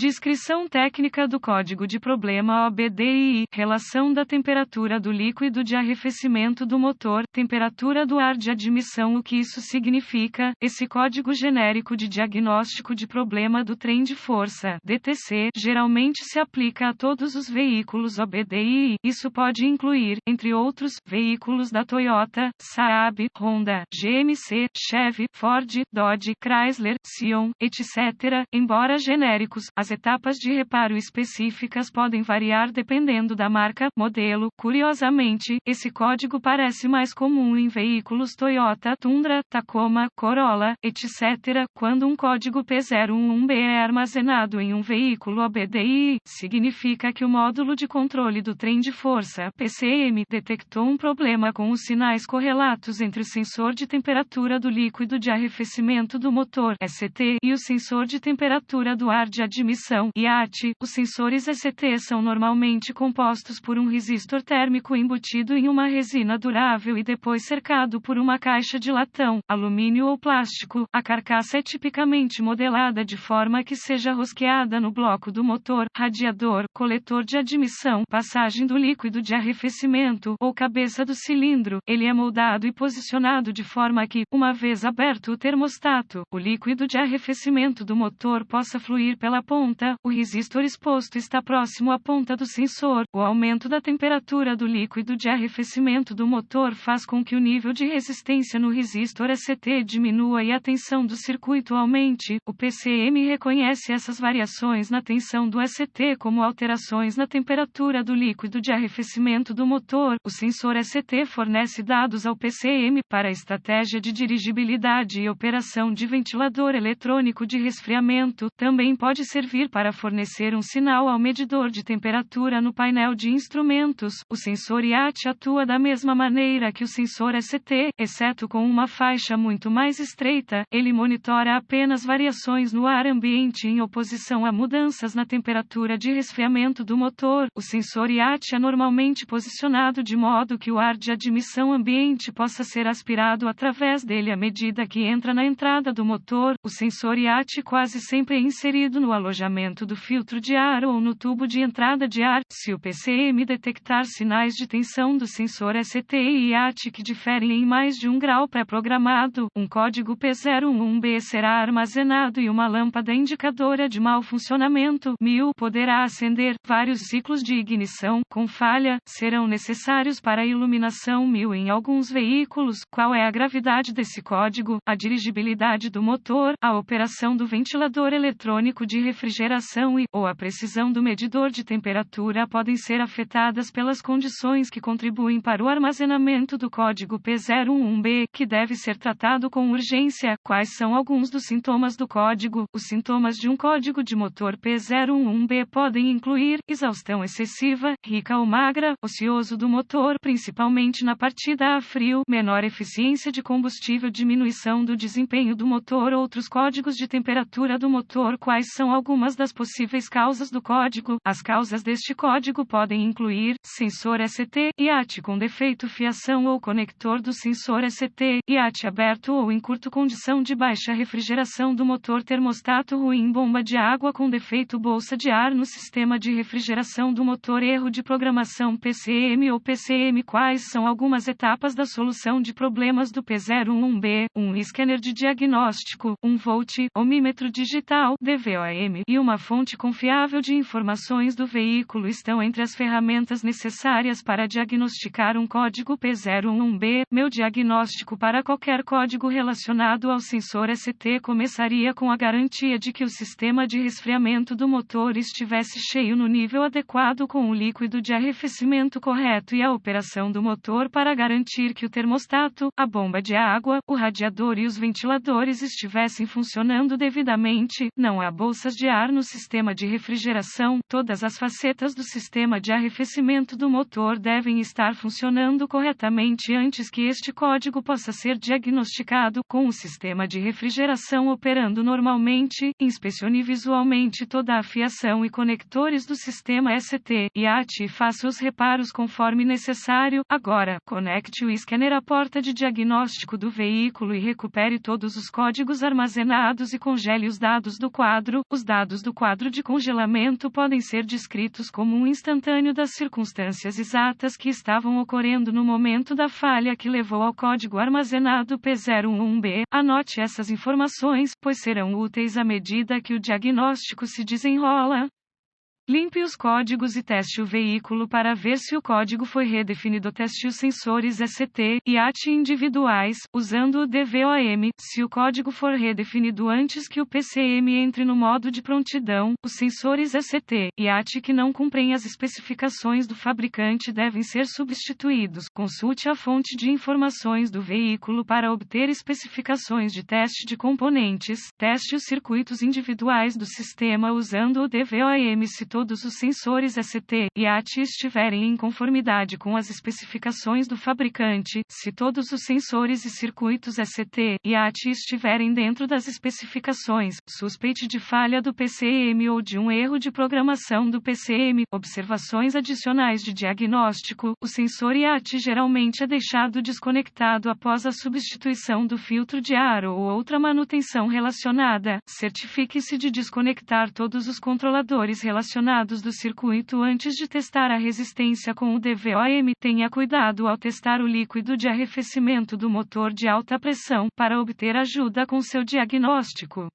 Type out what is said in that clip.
Descrição técnica do código de problema OBDII. Relação da temperatura do líquido de arrefecimento do motor, temperatura do ar de admissão. O que isso significa? Esse código genérico de diagnóstico de problema do trem de força, DTC, geralmente se aplica a todos os veículos OBDII. Isso pode incluir, entre outros, veículos da Toyota, Saab, Honda, GMC, Chevy, Ford, Dodge, Chrysler, Scion, etc. Embora genéricos, as etapas de reparo específicas podem variar dependendo da marca, modelo. Curiosamente, esse código parece mais comum em veículos Toyota Tundra, Tacoma, Corolla, etc. Quando um código P011B é armazenado em um veículo OBDII, significa que o módulo de controle do trem de força, PCM, detectou um problema com os sinais correlatos entre o sensor de temperatura do líquido de arrefecimento do motor, ST, e o sensor de temperatura do ar de admissão, IAT. Os sensores ST são normalmente compostos por um resistor térmico embutido em uma resina durável e depois cercado por uma caixa de latão, alumínio ou plástico. A carcaça é tipicamente modelada de forma que seja rosqueada no bloco do motor, radiador, coletor de admissão, passagem do líquido de arrefecimento, ou cabeça do cilindro. Ele é moldado e posicionado de forma que, uma vez aberto o termostato, o líquido de arrefecimento do motor possa fluir pela ponta. O resistor exposto está próximo à ponta do sensor. O aumento da temperatura do líquido de arrefecimento do motor faz com que o nível de resistência no resistor ST diminua e a tensão do circuito aumente. O PCM reconhece essas variações na tensão do ST como alterações na temperatura do líquido de arrefecimento do motor. O sensor ST fornece dados ao PCM para a estratégia de dirigibilidade e operação de ventilador eletrônico de resfriamento. Também pode servir para fornecer um sinal ao medidor de temperatura no painel de instrumentos. O sensor IAT atua da mesma maneira que o sensor ST, exceto com uma faixa muito mais estreita. Ele monitora apenas variações no ar ambiente em oposição a mudanças na temperatura de resfriamento do motor. O sensor IAT é normalmente posicionado de modo que o ar de admissão ambiente possa ser aspirado através dele à medida que entra na entrada do motor. O sensor IAT quase sempre é inserido no alojamento do filtro de ar ou no tubo de entrada de ar. Se o PCM detectar sinais de tensão do sensor ST e IAT que diferem em mais de 1 grau pré-programado, um código P011B será armazenado e uma lâmpada indicadora de mau funcionamento, MIL, poderá acender. Vários ciclos de ignição, com falha, serão necessários para a iluminação MIL em alguns veículos. Qual é a gravidade desse código? A dirigibilidade do motor, a operação do ventilador eletrônico de refrigeração ou a precisão do medidor de temperatura podem ser afetadas pelas condições que contribuem para o armazenamento do código P011B, que deve ser tratado com urgência. Quais são alguns dos sintomas do código? Os sintomas de um código de motor P011B podem incluir exaustão excessiva, rica ou magra, ocioso do motor, principalmente na partida a frio, menor eficiência de combustível, diminuição do desempenho do motor. Outros códigos de temperatura do motor. Quais são algumas das possíveis causas do código? As causas deste código podem incluir sensor ST, IAT com defeito, fiação ou conector do sensor ST, IAT aberto ou em curto, condição de baixa refrigeração do motor, termostato ruim, bomba de água com defeito, bolsa de ar no sistema de refrigeração do motor, erro de programação PCM ou PCM. Quais são algumas etapas da solução de problemas do P011B? Um scanner de diagnóstico, um volt, ohmímetro digital, DVOM, e uma fonte confiável de informações do veículo estão entre as ferramentas necessárias para diagnosticar um código P011B. Meu diagnóstico para qualquer código relacionado ao sensor ST começaria com a garantia de que o sistema de resfriamento do motor estivesse cheio no nível adequado com o líquido de arrefecimento correto e a operação do motor para garantir que o termostato, a bomba de água, o radiador e os ventiladores estivessem funcionando devidamente. Não há bolsas de ar no sistema de refrigeração. Todas as facetas do sistema de arrefecimento do motor devem estar funcionando corretamente antes que este código possa ser diagnosticado. Com o sistema de refrigeração operando normalmente, inspecione visualmente toda a fiação e conectores do sistema ST, IAT e faça os reparos conforme necessário. Agora, conecte o scanner à porta de diagnóstico do veículo e recupere todos os códigos armazenados e congele os dados do quadro. Os dados dados do quadro de congelamento podem ser descritos como um instantâneo das circunstâncias exatas que estavam ocorrendo no momento da falha que levou ao código armazenado P011B. Anote essas informações, pois serão úteis à medida que o diagnóstico se desenrola. Limpe os códigos e teste o veículo para ver se o código foi redefinido. Teste os sensores ST e AT individuais, usando o DVOM. Se o código for redefinido antes que o PCM entre no modo de prontidão, os sensores ST e AT que não cumprem as especificações do fabricante devem ser substituídos. Consulte a fonte de informações do veículo para obter especificações de teste de componentes. Teste os circuitos individuais do sistema usando o DVOM. Se todos os sensores ST e AT estiverem em conformidade com as especificações do fabricante, se todos os sensores e circuitos ST e AT estiverem dentro das especificações, suspeite de falha do PCM ou de um erro de programação do PCM. Observações adicionais de diagnóstico: o sensor IAT geralmente é deixado desconectado após a substituição do filtro de ar ou outra manutenção relacionada. Certifique-se de desconectar todos os controladores relacionados do circuito antes de testar a resistência com o DVOM. Tenha cuidado ao testar o líquido de arrefecimento do motor de alta pressão, para obter ajuda com seu diagnóstico.